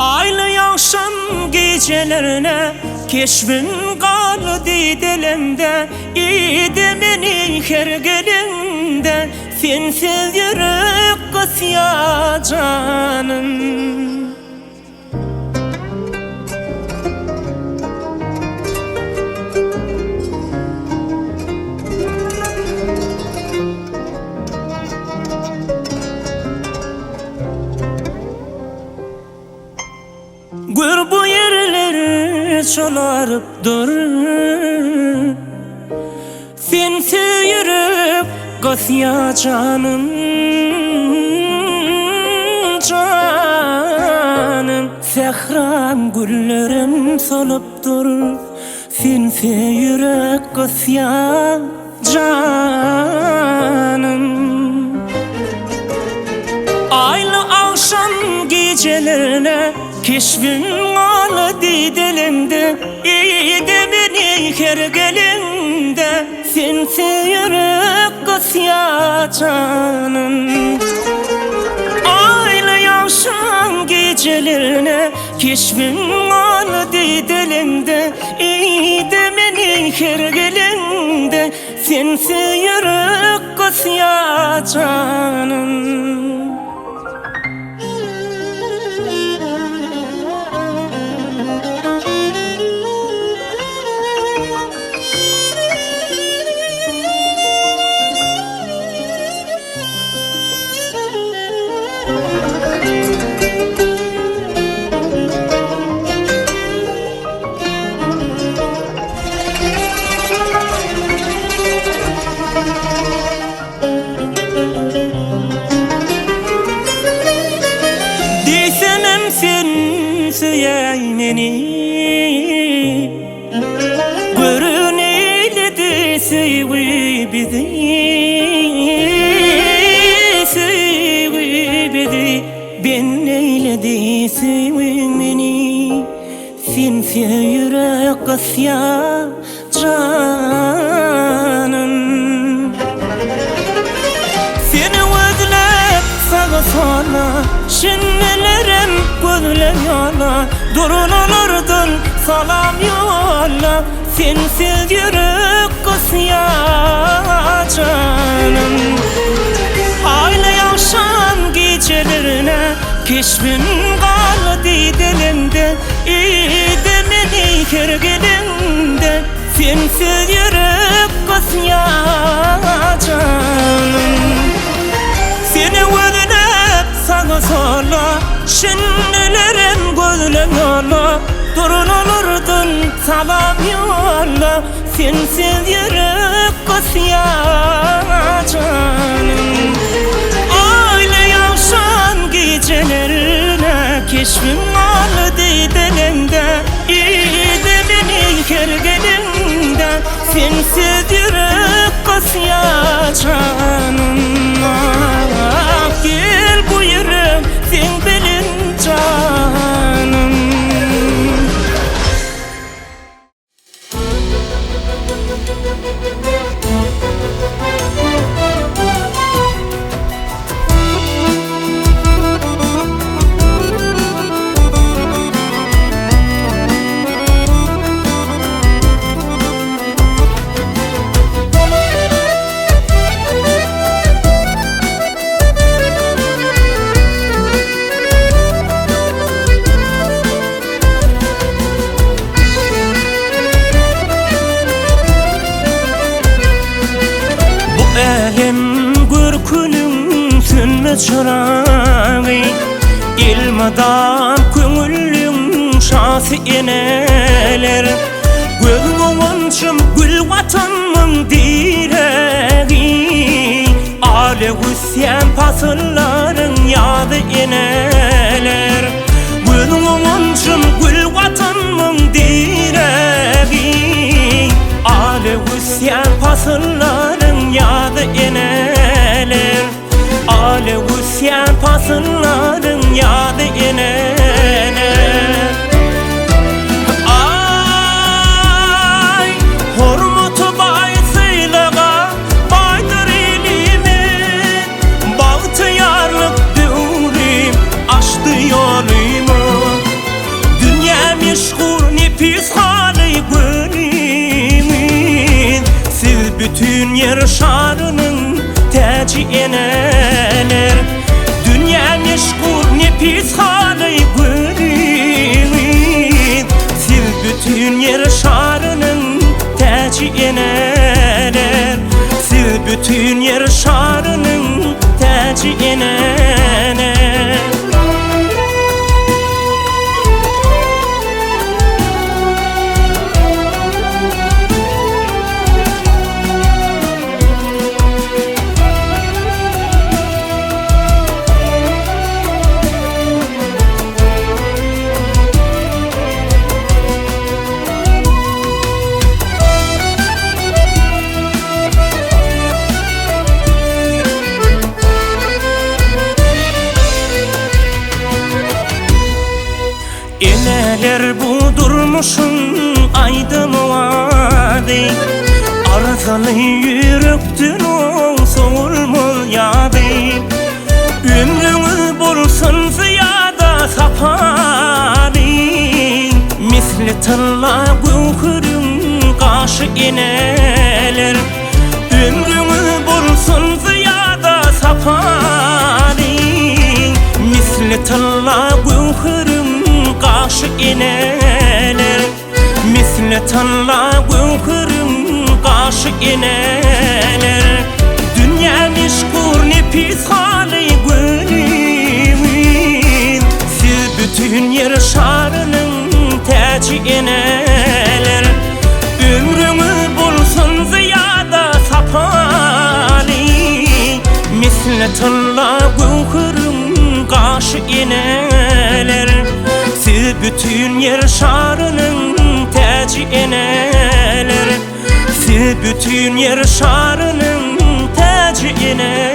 Aylı yaşam gecelerine keşfin kaldı dilimde. İdi beni her gelinde sensiz yürek kısya canım. Gör bu yerleri çolarıp dur, sensiz yürek kısya canım. Canım sehram güllerim solup dur, sensiz yürek kısya canım. Aylı akşam gecelerine keşfin aldı dilimde. İyiydi beni her gelinde sensiz yürek kısya canım. Aylı akşam gecelerine keşfin aldı dilimde. İyiydi beni her gelinde sensiz yürek kısya canım. Sen söyleyeni görün eyledi sevi bizi, sevi bizi. Ben eyledi sevmeni sensiz yürek kısya canım. Seni özlep sağa sola şinlerim gözler yola. Durun olurdun salam yola, sensiz yürek kısya canım. Aylı yaşam gecelerine keşfin kaldı dilimde. İyiydi beni her gelinde sensiz yürek kısya canım. Seni özlep sağa sola şinlerim gözler yola. Durun olurdun salam yola, sensiz yürek kısya canım. Aylı yaşam gecelerine keşfin aldı dilimde. İyiydi beni her gelinde sensiz yürek kısya canım. Ah, gel buyurun sen benim canım. Gürkünün sönme çırağı, ilmadan köngülün şası eneler. Gözün oğunçum gül vatanımın direği, alev üsyen pasılların yadı eneler. Gözün oğunçum gül vatanımın direği, alev üsyen pasılların yadı eneler. Alev üsyen pasılların yadı eneler. Ay hurmutu baysıylağa baydır elimi, bahtiyarlık düğrim açtı yolumu. bütün yer şarının tacı eneler. Dünya meşgul nefis hali gülüyor. Siz bütün yer şarının tacı eneler. Siz bütün yer şarının tacı eneler. Eneler bu durmuşun aydın oğadı. Arzalı yürektün o soğulmul yadı. Ömrünü bulsun ziyada sapadı. Misli tılla gülkürün kaşı eneler. Ömrünü bulsun ziyada sapadı. Misli tılla gülkürün kaşı eneler. Misli talla gülkürüm kaşı eneler. Dünya meşgul nefis hali gülüyor. Siz bütün yer şarının tacı eneler. Ömrünü bulsun ziyada sapalı. Misli talla gülkürüm kaşı eneler. Siz bütün yer şarının tacı eneler. Siz bütün yer şarının tacı eneler.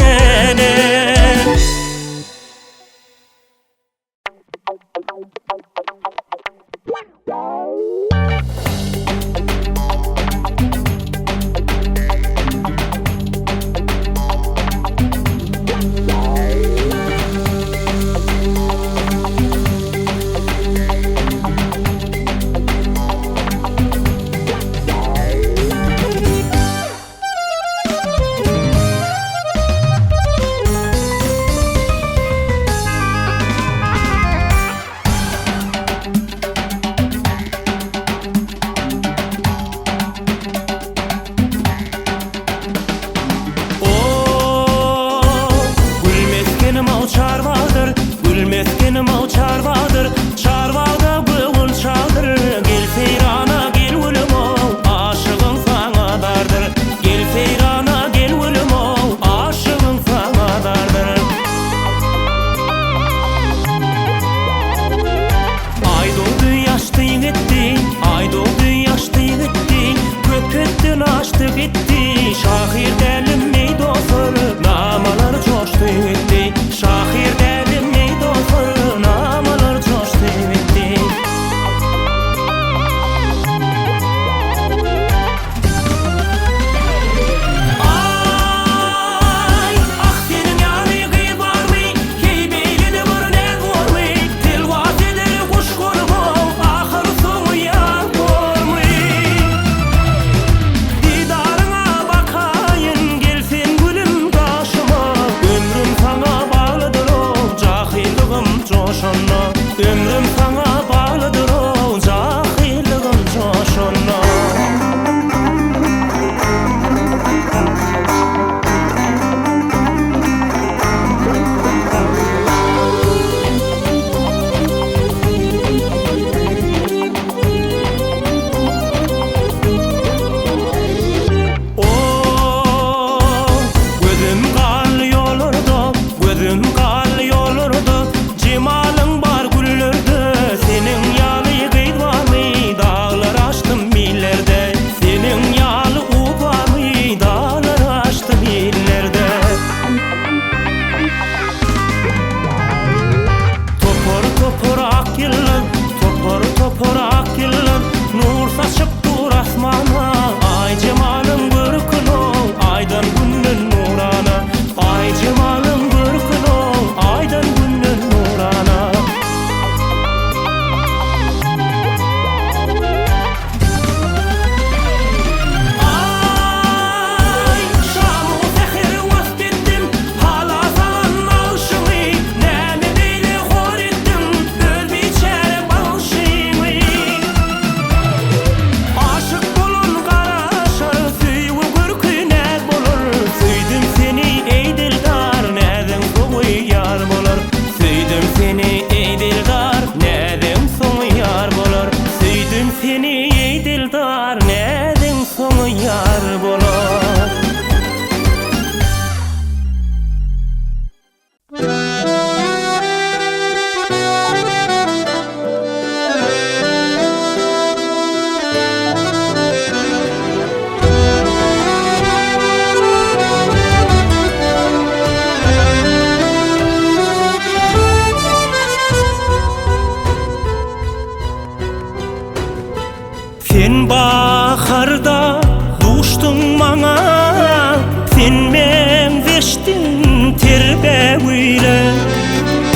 şerbewile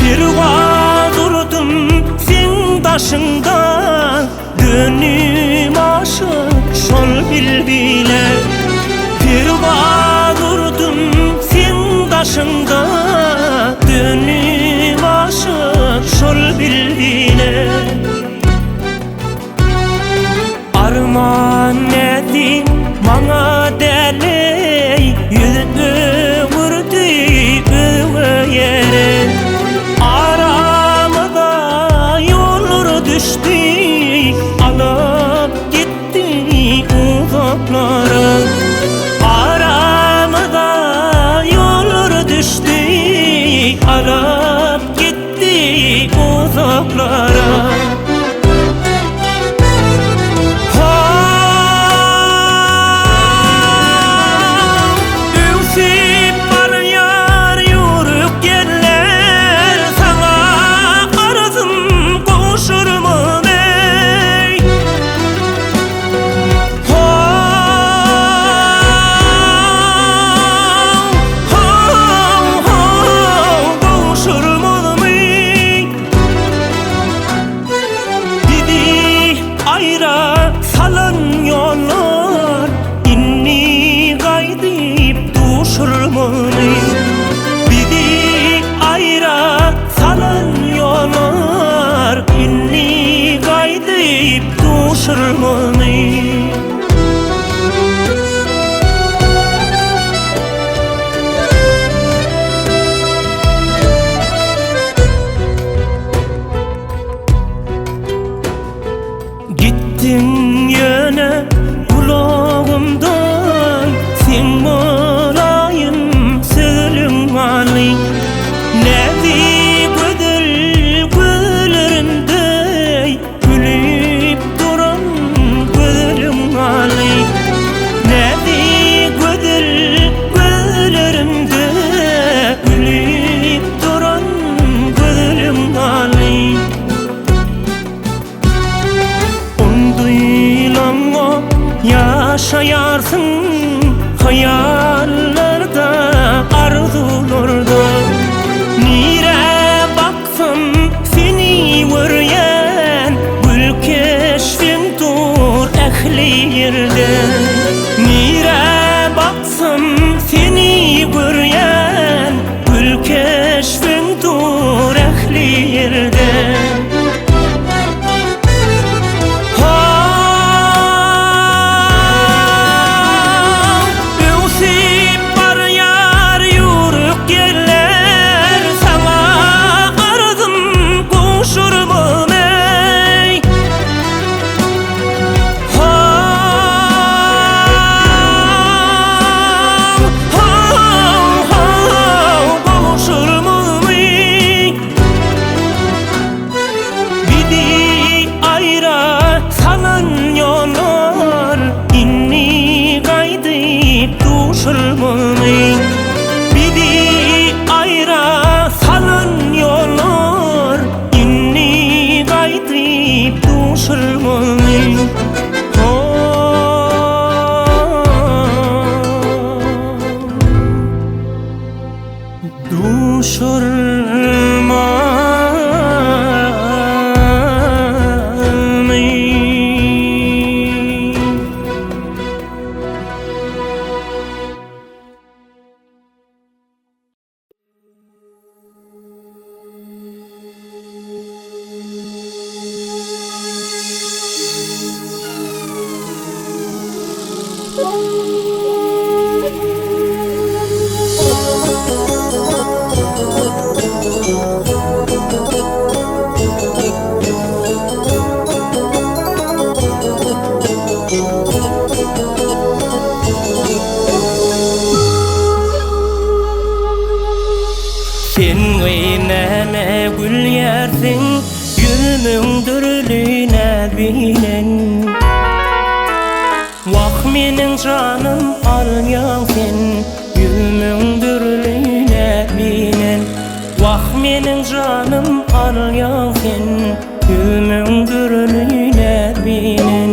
bir vazurdum sen daşında gönlüm aşık şol bilbile bir vazurdum sen daşında gönlüm aşık şol bilbile arman nedim bana deley yüzü vurdu yere aramada yollar düştü alıp gitti uzaklara aramada yollar düştü alıp gitti uzaklara Bizi ayra salan yollar inni gaydip duşurmani gittin yöne kulağımdan sen Nevi güdül güllerinde gülüp duran gülüm Ali Nevi güdül güllerinde gülüp duran gülüm Ali Onduylanma yaşayarsın hayallerde arzularda nire baksam seni vuryen gül keşfin dur ehli yerde nire baksam seni vuryen gül keşfin dur ehli yerde Bizi ayra salan yollar inni gaydip duşurmani duşurmani Sen oynama gül yersin Gülümün dürlüğüne binen Vah menin canım alyan sen Gülümün dürlüğüne binen Vah menin canım alyan sen Gülümün dürlüğüne binen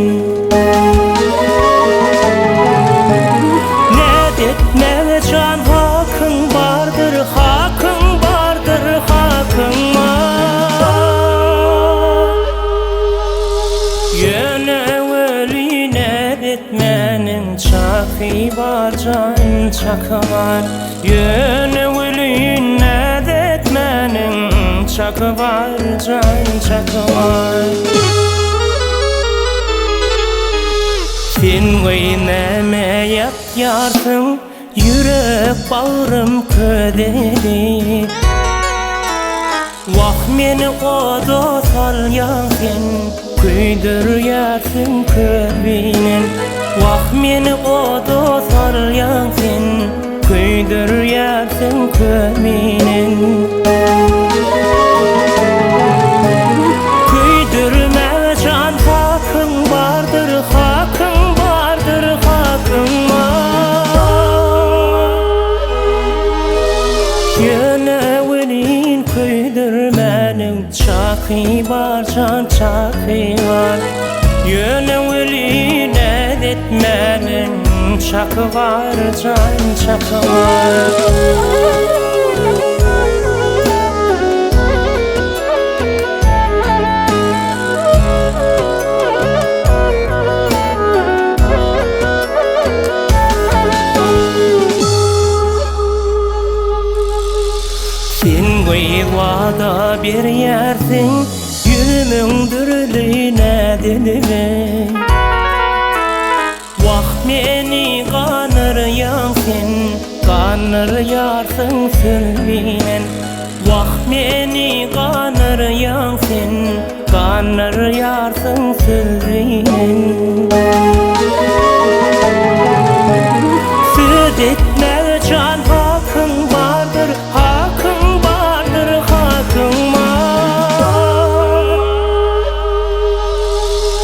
Ne det ne can hakkın vardır barcan çakılar. Yönüğülün edetmenin çakı barcan çakılar. Sen göyneme yap yarsın, yürek bağrım ködeli. Vah meni oda salyan sen, küydür yarsın körbinen. Vah meni oda salyan sen, küydür yarsın körbinen. Küydürme can hakkın vardır, hakkın vardır, hakkın var. Yönüğülün küydürmenin çakı var, can çakı var. Yönüğülün edetmenin çakı var, can çakı var. Vada bir yersin, yürümün dürlüğüne dilime. Vah meni kanır yansın, kanır yarsın sülbinen. Vah meni kanır yansın, kanır yarsın sülbinen. Süt etme can hakkın vardır, hakkın vardır, hakkın var.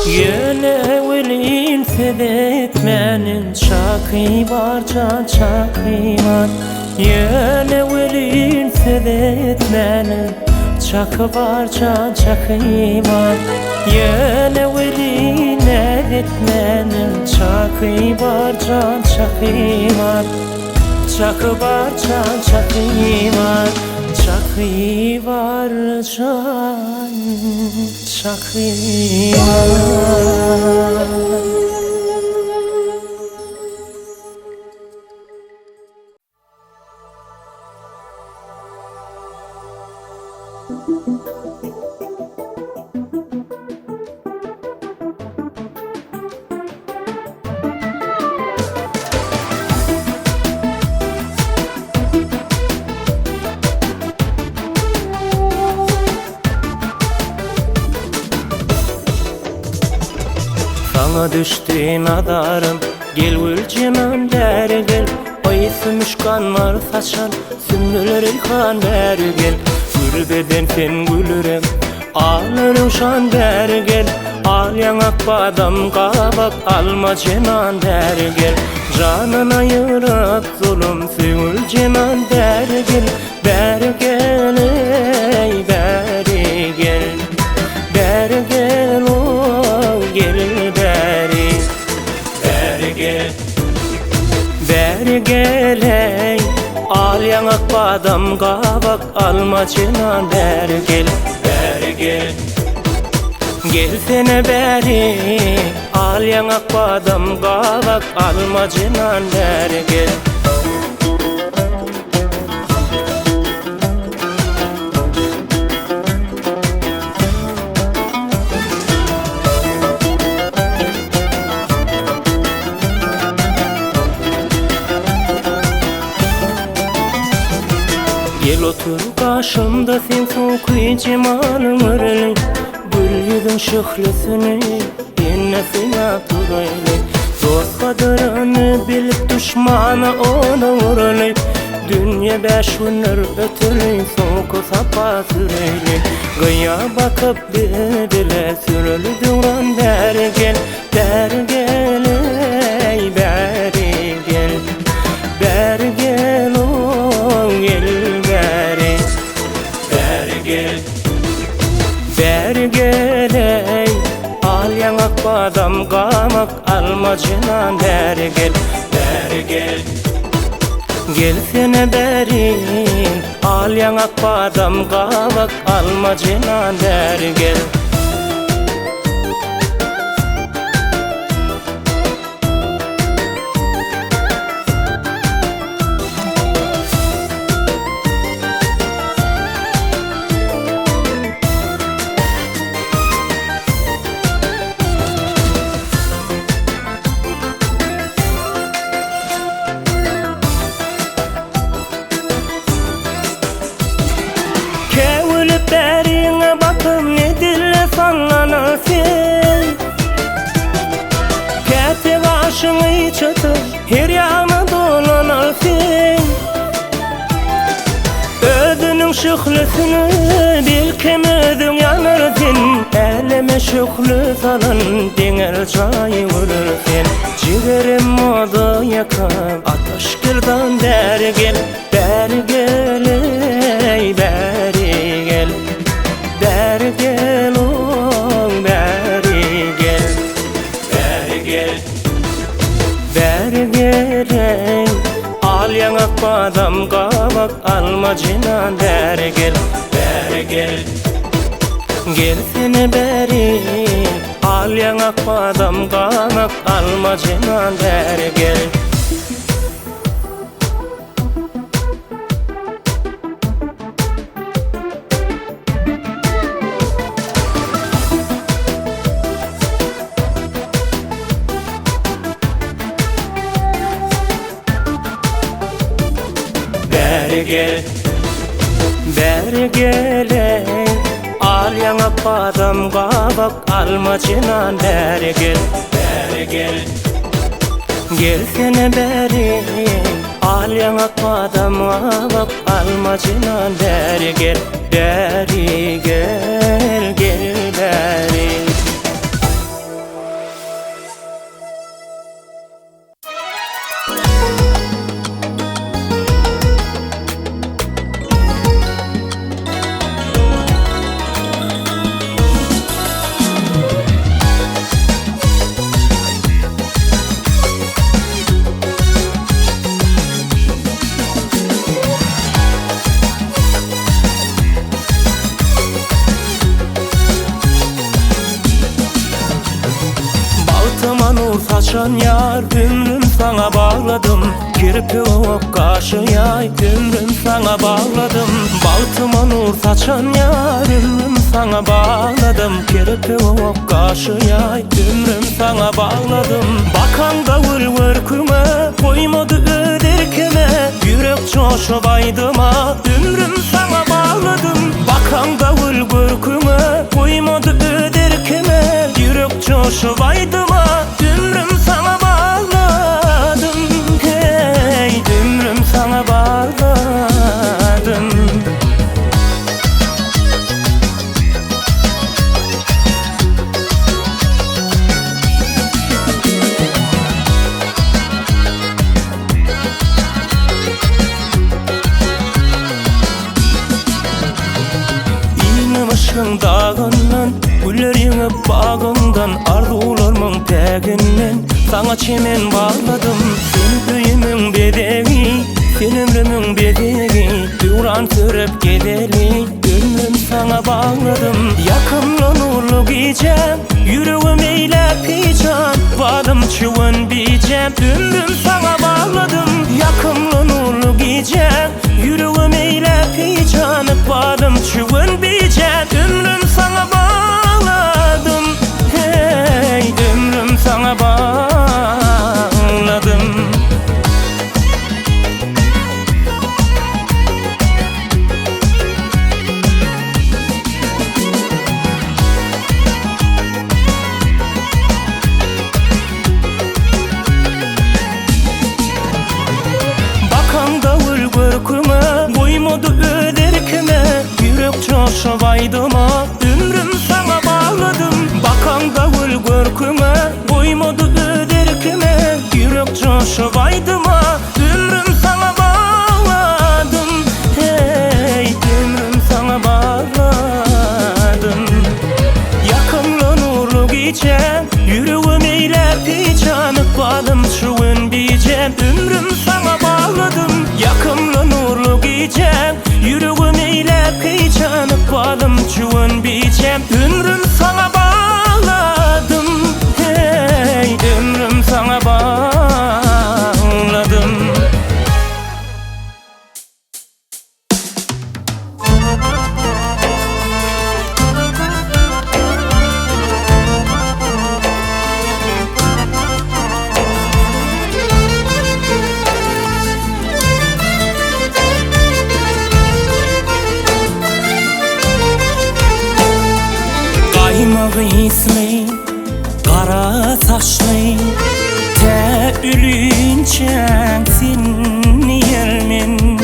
Yönüğülün süt etmenin çakı var, can çakı var. Yönüğülün süt etmenin çakı var, can çakı var. Yönüğülün edetmenin çakı var, can çakı var. Çakı var, can çakı var. Çakı var, can çakı var. Sana düştü nadarım, gel ülcemen beri gel. Ay sümüşkan var saçan, sümbülür ilkan beri gel. Gülbeden sen gülürüm, ağlarım şan beri gel. Al yanak badam kabak, alma cenan beri gel. Canına ayırıp zulüm süül cenan beri gel. Beri gel ey beri gel. Beri gel o gel beri. Beri gel. Beri gel ey. Al yanak badam kabak, alma cenan beri gel. Beri gel. Gelsene beri, al yanak badam kabak, alma cenan beri gel. Gel otur karşımda sen sokuy cemalın ırlı. Gül yüzün şıhlısını dinlesine duraylı. Dost kadarını bilip düşmana ona vuraylı. Dünya beş günler ötürü soku sapa süreyli. Gıya bakıp bile sürülü duran beri gel. Beri gel ey beri gel. Beri gel o gel beri. Beri gel. Beri gel ey. Al yanak badam kamak, alma cenan beri gel. Beri gel. Gelsene beri, al yanak badam kabak, alma cenan beri gel. şıhlısını bilkem özün yanırsın. Eleme şıhlı salın denger çayı vurursun. Ciğerim oda yakar ateş kırdan beri gel. Beri gel ey beri gel. Beri gel oğlum beri gel. Beri gel. Beri gel ey. Al yanak badam kabak alma cinan beri gel. Beri gel. Gelsene beri. Al yanak badam kabak alma cinan beri gel. Beri gel, beri gel ey. Al yanak badam kabak alma cinan beri gel. Beri gel. Gelsene beri. Al yanak badam kabak alma cinan beri gel. Beri gel, gel beri. Saçan yar ömrüm sana bağladım. Kirpi ok kaşı yay ömrüm sana bağladım. Baltıma nur saçan yar ömrüm sana bağladım. Kirpi ok kaşı yay ömrüm sana bağladım. Bakan davul vırkıma koymadı öderkeme. Yürek coşup aydıma ömrüm sana bağladım. Bakan davul vırkıma koymadı öderkeme. Yürek coşup aydıma ömrüm sana bağladım. Hey ömrüm sana bağladım. İğnemişin dağından, güller yığıp bağından, arzularımın peginden sana çemen bağladım. Sen köyümün bedevi, sen ömrümün bedevi. Duran sürüp gideli, ömrüm sana bağladım. Yakımla nurlu giyeceğim, yüreğim eylepeceğim. Vadım çuvan biyeceğim, ömrüm sana bağladım. Yakımla nurlu giyeceğim, yüreğim eylepeceğim. Vadım çuvan biyeceğim, ömrüm sana bağladım. Hey ömrüm sana bağladım. Bakan davul gürküme koymadı öderkime. Yürek coşup aydıma ömrüm sana bağladım. Bakan davul gürküme koymadı öderkime. Yürek coşup aydıma ömrüm sana bağladım. Hey ömrüm sana bağladım. Yakımla nurlu giyeceğim, yüreğim eylepeceğim. Bağladım çuvan biyeceğim, ömrüm sana bağladım. Yakımla nurlu giyeceğim, yüreğim eylepeceğim. Bağladım çuvan biyeceğim, ömrüm sana bağladım. Hey ömrüm sana bağladım. Kaymağı ismi kara saçlı, te ülünçe seni yermin.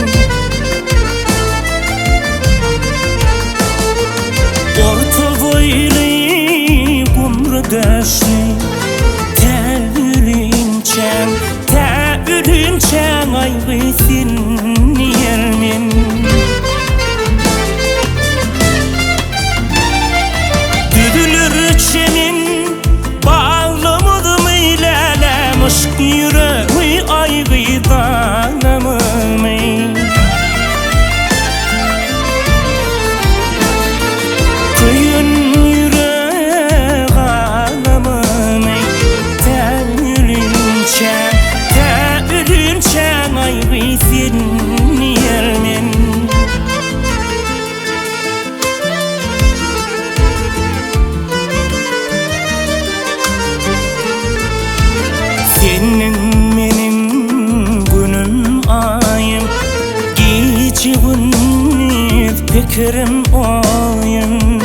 bitirim oyun.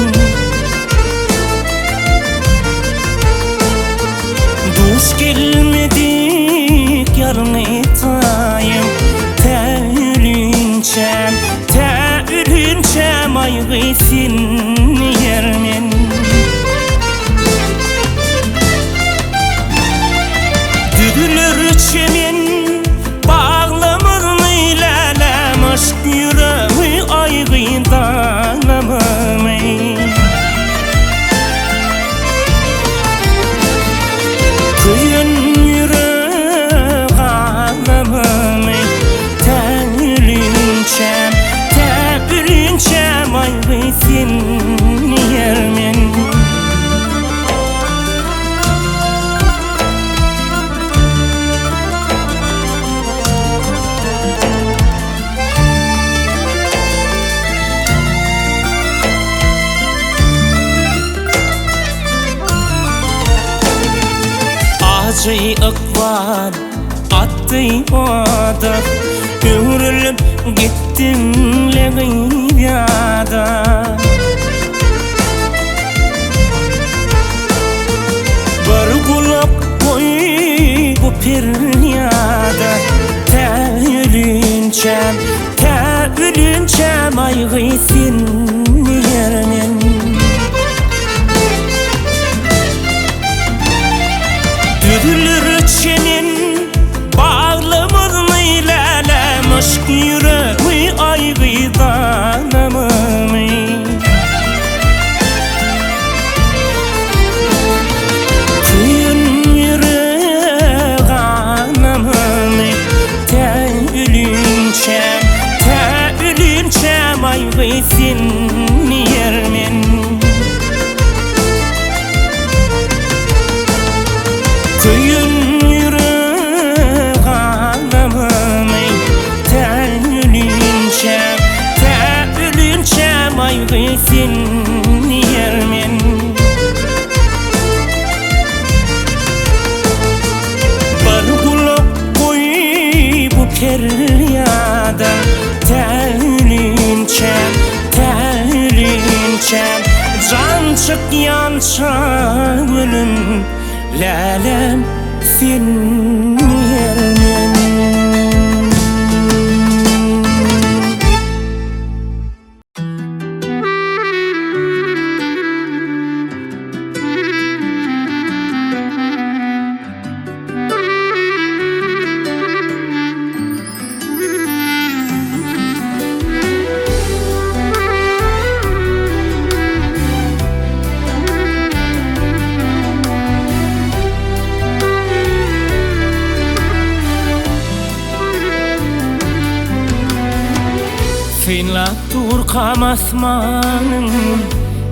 Duş gelmedik yarın etayım. Tevülünçem aygıysin yermen. Düdülür çemen bağlamın ilerlem aşk yüreği aygıydanamam. Kıyın yürek ağlamam. Tevülünçem aygıysin yermen. Acı akval attı oda, ömrülüp gittim leğiyada. Bir kulak koy bu piryada. Tevülünçem aygıysin yermen. Düdülür çenin bağlamın ilerlem aşk yüreği aygıydanamam. Kıyın yürek ağlamam. Tevülünçem aygıysin yermen. Kıyın yürek ağlamam. Tevülünçem aygıysin yermen. Bir kulak koy bu peryada. Tevülünçem can çık yança gülüm. Lalem sen yermen. Finla Turkam asmanın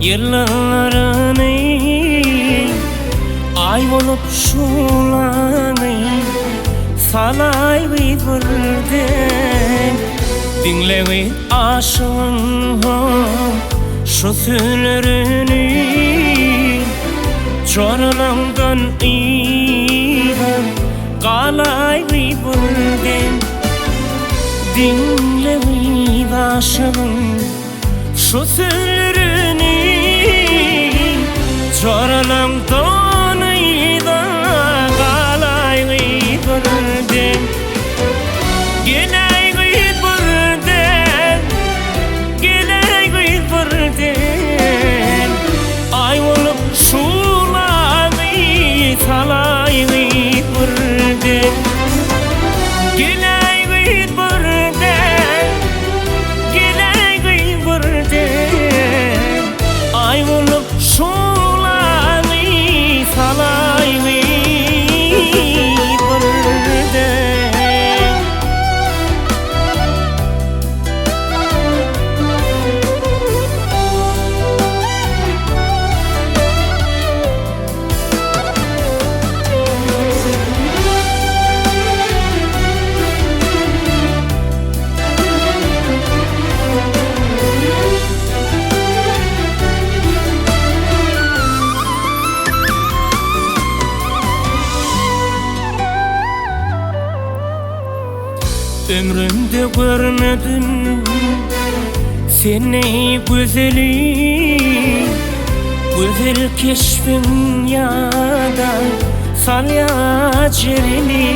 yıllarını ay olup şulanı salay birden. Dinleyin aşığın şu sözlerini canımdan iğren kalay birden. Dinleyin aşığın şu sözlerini canımdan iğren kalay birden. Gelay birden, gelay birden. Ay olup şulanı salay birden. Gelay birden, gelay birden. Ay olup şulanı salay birden. Ömrümde görmedim Seni güzelim, güzel keşfin ya da salya cerini.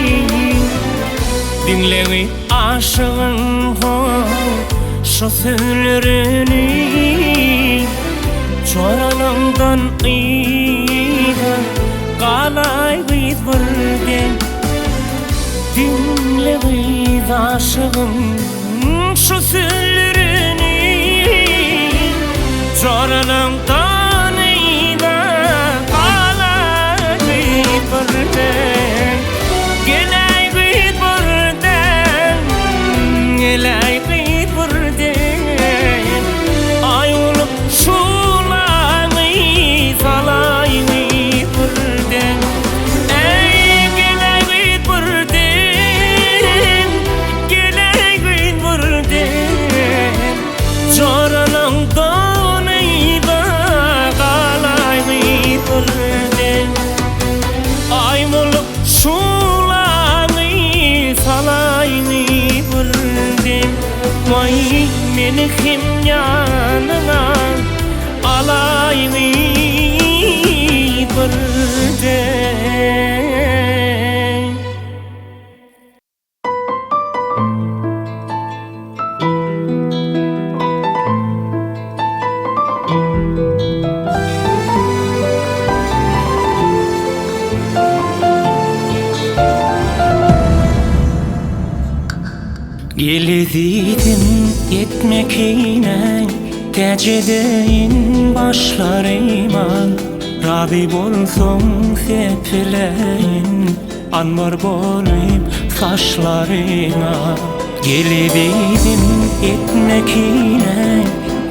Dinle aşığın şu sözlerini, çoranımdan iyiden kalay biz birden. Dinle aşığın şu sözlerini, çoranımdan iyiden kalay biz birden. Gelay biz birden, gelay biz birden. Ay olup şulanı salay biz birden. Ey gelay biz birden, gelay biz birden. Çoranımdan iyiden kalay biz birden. Ay olup şulanı salay biz birden. Vay meni kim yanına alay biz birden. Gelediydin etmekine tecedeyin başlarıma. Rabi bolsun sepileyin, anvar bolayım saçlarıma. Gelediydin etmekine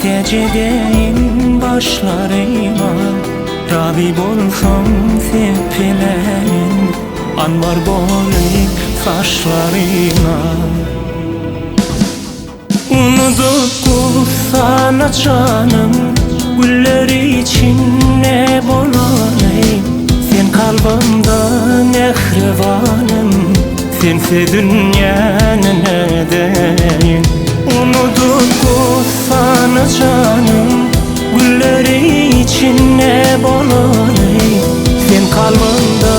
tecedeyin başlarıma. Rabi bolsun sepileyin, anvar bolayım saçlarıma. Unutup sana canım, güller için ne bolayım. Sen kalbimda mehribanım, sense dünyanın nedeyin. Unutup sana canım, güller için ne bolayım. Sen kalbimda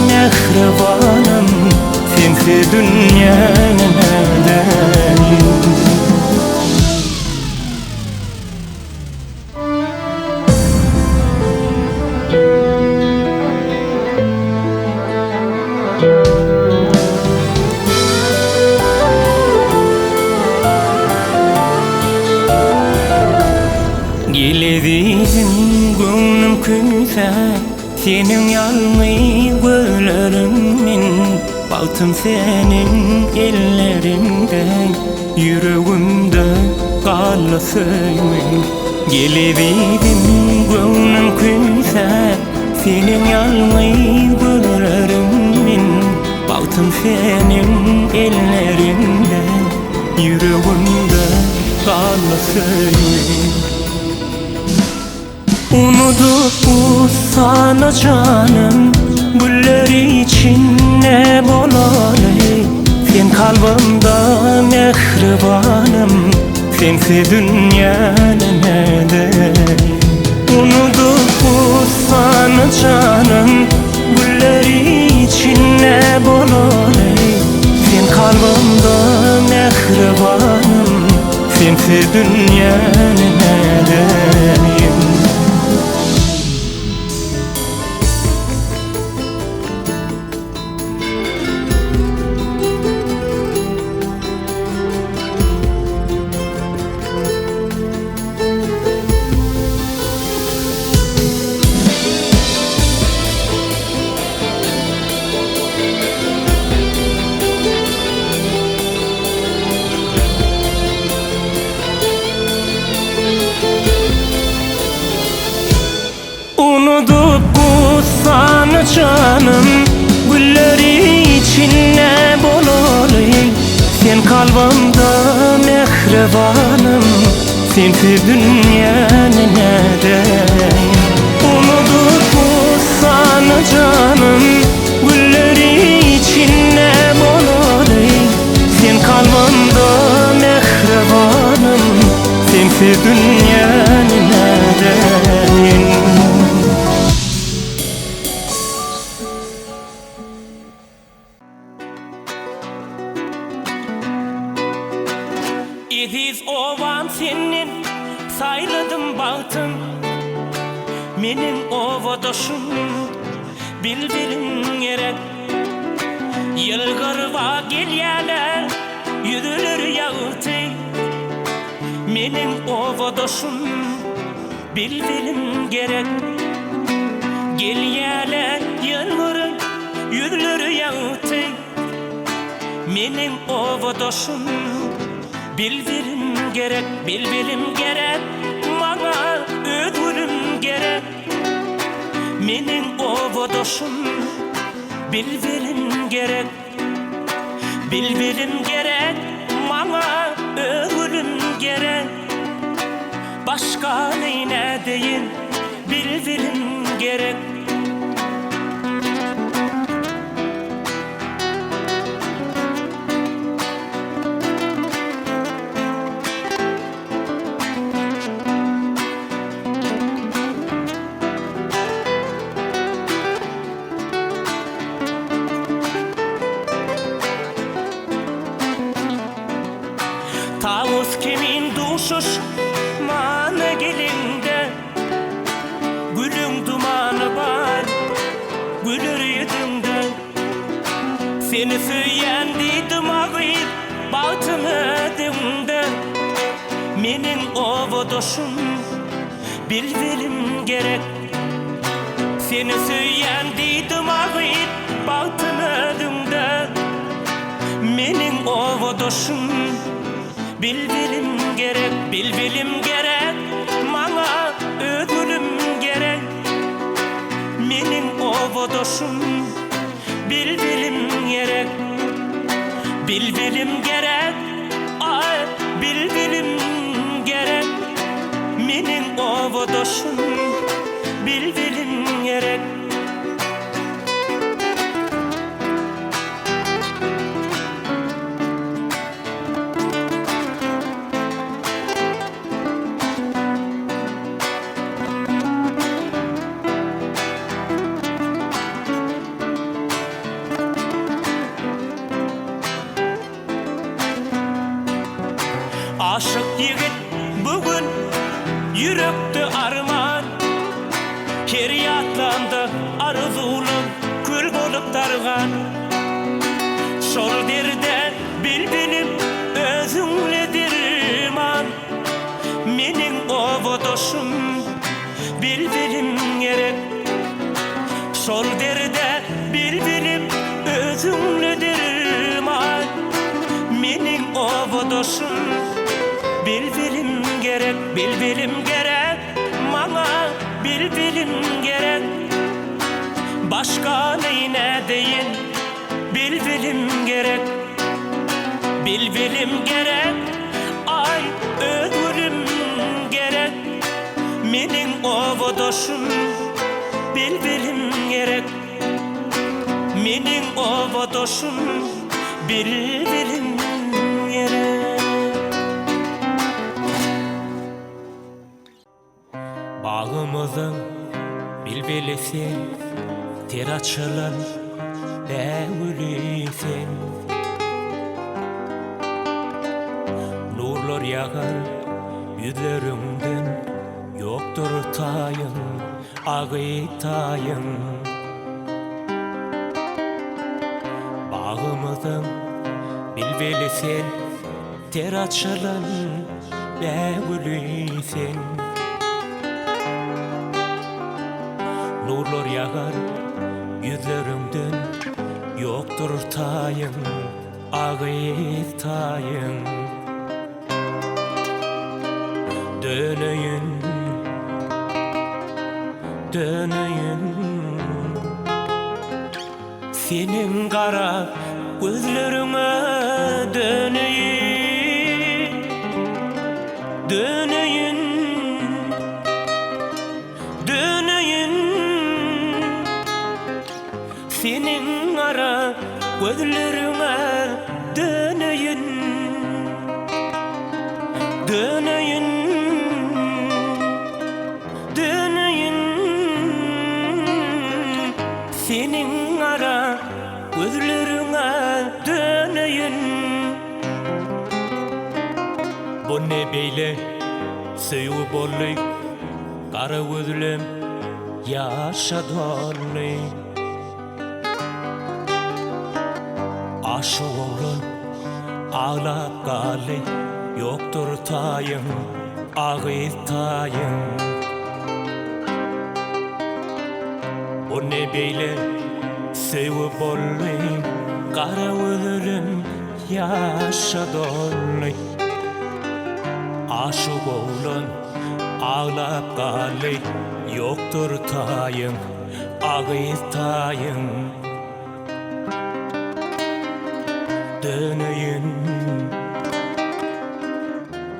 mehribanım, sense dünyanın nedeyin. Gelediydin gönlüm küse, senin yalnız gözlerimin. Baktım senin ellerinden, yüreğimde kalasın. Gelediydin gönlüm küse, senin yalnız gözlerimin. Baktım senin ellerinden, yüreğimde kalasın. Unutup sana canım, güller için ne bolayım. Sen kalbimda mehribanım, sense dünyanın nedeyin. Unutup sana canım, güller için ne bolayım. Sen kalbimda mehribanım, sense dünyanın nedeyin. Unutup sana canım, güller için ne bolayım. Sen kalbimda mehribanım, sense dünyanın nedeyin. Unutup sana canım, güller için ne bolayım. Sen kalbimda mehribanım, sense Etti dünyanın edeyin. Ediz ovam senin sayladım bahtım, menin ovadoşum bilbilin gerek. Yılgırva gelyeler yüdülür yağıtı, menin ovadoşum bilbilin gerek. Gelyeler yılgırın yüdülür yağıtı, menin ovadoşum bilbilim gerek, bilbilim gerek. Bana ödülüm gerek. Menin ovadoşum bilbilim gerek, bilbilim gerek. Bana ödülüm gerek. Başka neyine deyin bilbilim gerek. Tavus kimin duşuş mana gelinde, gülün dumanı var gülür yüzünde. Seni söylendi dımağıyım batın ödümde. Menin ovadoşum bilbilim gerek. Seni söylendi dımağıyım batın ödümde. Menin ovadoşum bilbilim gerek, bilbilim gerek. Bana ödülüm gerek. Menin ovadoşum bilbilim gerek, bilbilim gerek. Ay bilbilim gerek. Menin ovadoşum bilbilim gerek. Aşık yigit bugün yürekte arman, keriyatlandı arzulum kül bolup dargan. Şol derden bilbilim özünledirman. Menin ovadoşum bilbilim gerek. Şol derden bilbilim özünledirman. Menin ovadoşum bilbilim gerek, bilbilim gerek. Bana bilbilim gerek. Başka neyine deyin bilbilim gerek, bilbilim gerek. Ay ödülüm gerek. Menin ovadoşum bilbilim gerek. Menin ovadoşum bilbilim gerek. Bağımızın bilbilisi ter açılan evlisin. Nurlar yağar yüzlerinden, yoktur tayın, ağıtayın. Bağımızın bilbilisi ter açılan evlisin. Nurlar yağar yüzlerimden, yoktur tayın, ağıtayın. Döneyim, döneyim, senin kara gözlerine döneyim, döneyim, döneyim. Senin ara gözlerine döneyim, döneyim. senin ara gözlerine döneyim. Bu ne beyle sevip olay, kara gözlüm yaşadılı. Aşık olan ağlap kalı, yoktur tayın, ağıt tayın. O ne beyle sevip olay, kara gözlüm yaşadılı. Aşık olan ağlap kalı, yoktur tayın, ağıt tayın. Döneyim,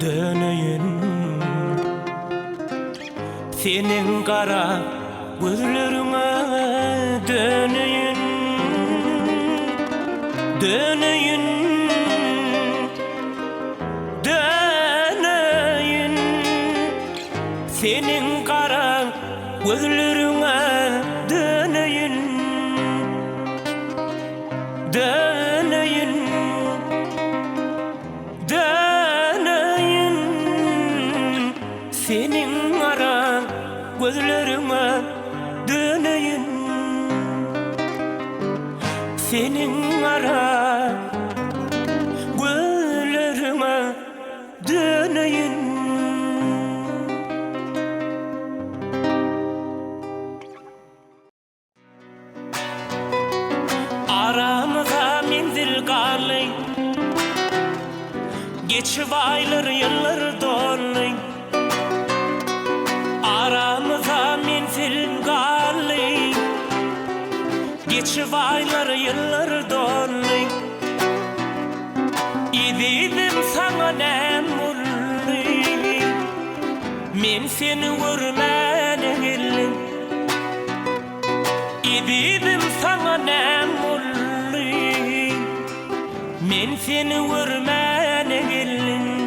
döneyim, senin kara gözlerine döneyim, döneyim, döneyim, senin kara gözlerine döneyim, döneyim, döneyim, senin ara gözlerime döneyim, senin ara gözlerime döneyim. Aramıza menzil kalay, geçip aylar yıllar dolay. Aramıza menzil kalay, geçip aylar yıllar dolay. İdidim sana ne mulli, men seni görmene geldim. İdidim sana ne mulli, men seni görmene geldim.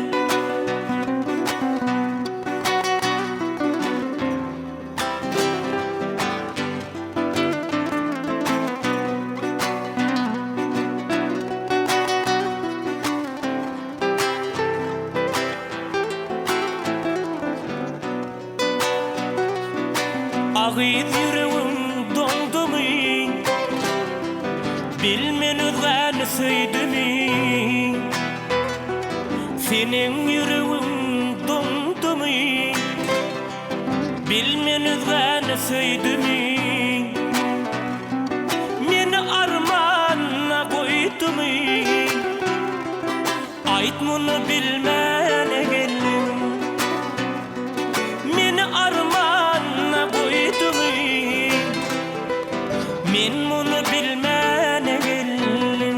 Ağıt yüreğim dondu mu, bilmen özgeni söydü mü? Senin yüreğin dondu mu, bilmen özgeni söydü mü? Meni armana koydu mu, ait bunu bilmene geldim. Meni armana koydu mu, men bunu bilmene geldim.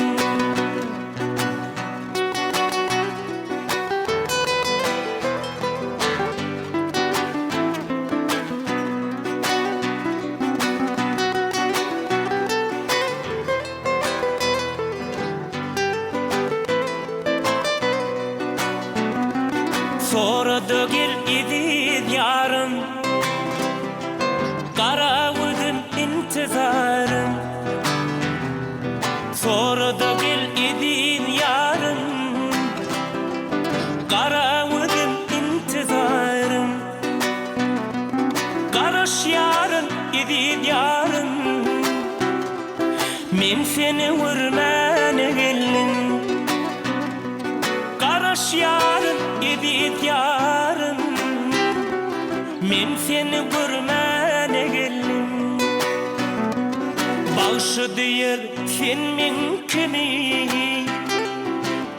Sonra da gel idin yarın, kara gözüm intizarım. Sonra da gel idin yarın, kara gözüm intizarım. Karaş yarın, idin yarın, men seni görmene geldim. Karaş yarın, idin yarın, men seni görmene geldim. Bağışı deyir sen men kimi,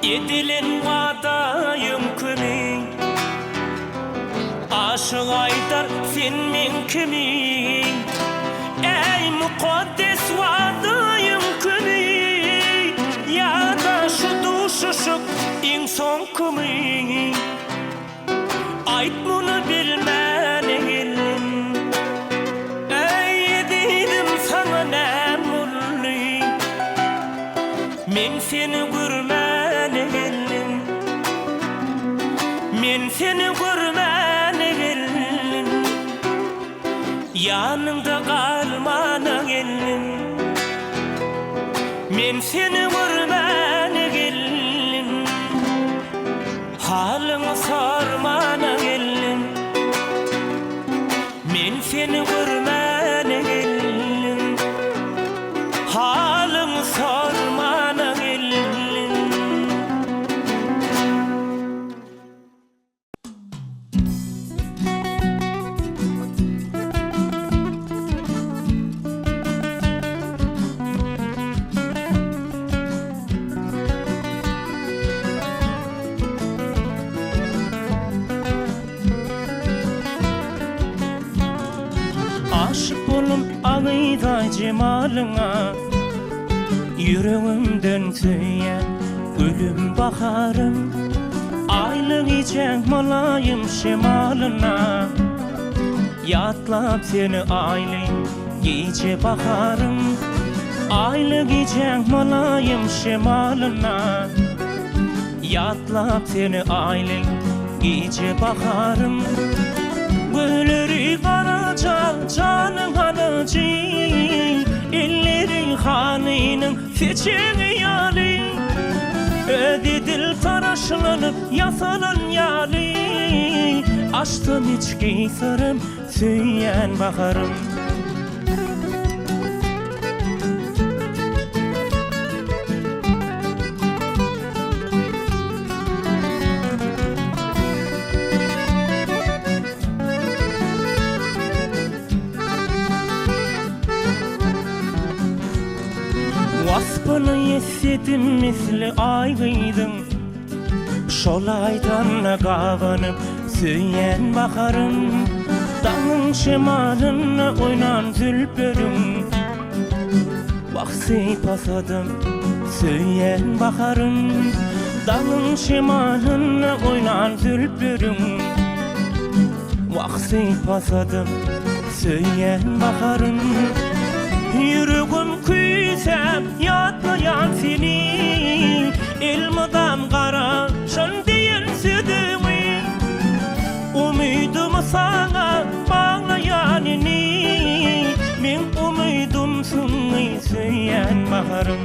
edilen vadayım kimi. Aşık aytar sen men kimi, ey mukaddes vadayım kimi. Ya da şu duşuşuk insan kimi, ait bunu bilmene geldim. Ey dedim sana ne mulli, men seni görmene geldim. Men seni görmene geldim, yanımda kalmana geldim. Men seni görmäne geldim, halyňy sormana geldim. Men seni görmäne geldim, halyňy sormana geldim. Aşık bolup alyda jemalyňa, yüreğimden süýen ölüm baharım. Aylyk içen molayım şemalyna, yatlap seni aylyk gece baharım. Aylyk içen molayım şemalyna, yatlap seni aylyk gece baharım. Gülleri karaca canım hanıcı, elleri hanının seçeni yali. Ödi dil taraşlanıp yasalan yali, açtım içki sırım süyen baharım. Waspını yesedim misli aygıydın, şol aydan gavanyp süýen baharım. Dağın şemalyna oynan zülpürüm, baksy pasadım süýen baharım. Dağın şemalyna oynan zülpürüm, baksy pasadım süýen baharım. Yüreğim küysem yatmayan seni, elmadan garaşan diyen südümü. Umydymy sana bağlayan ini, men umydumsun süýen baharım.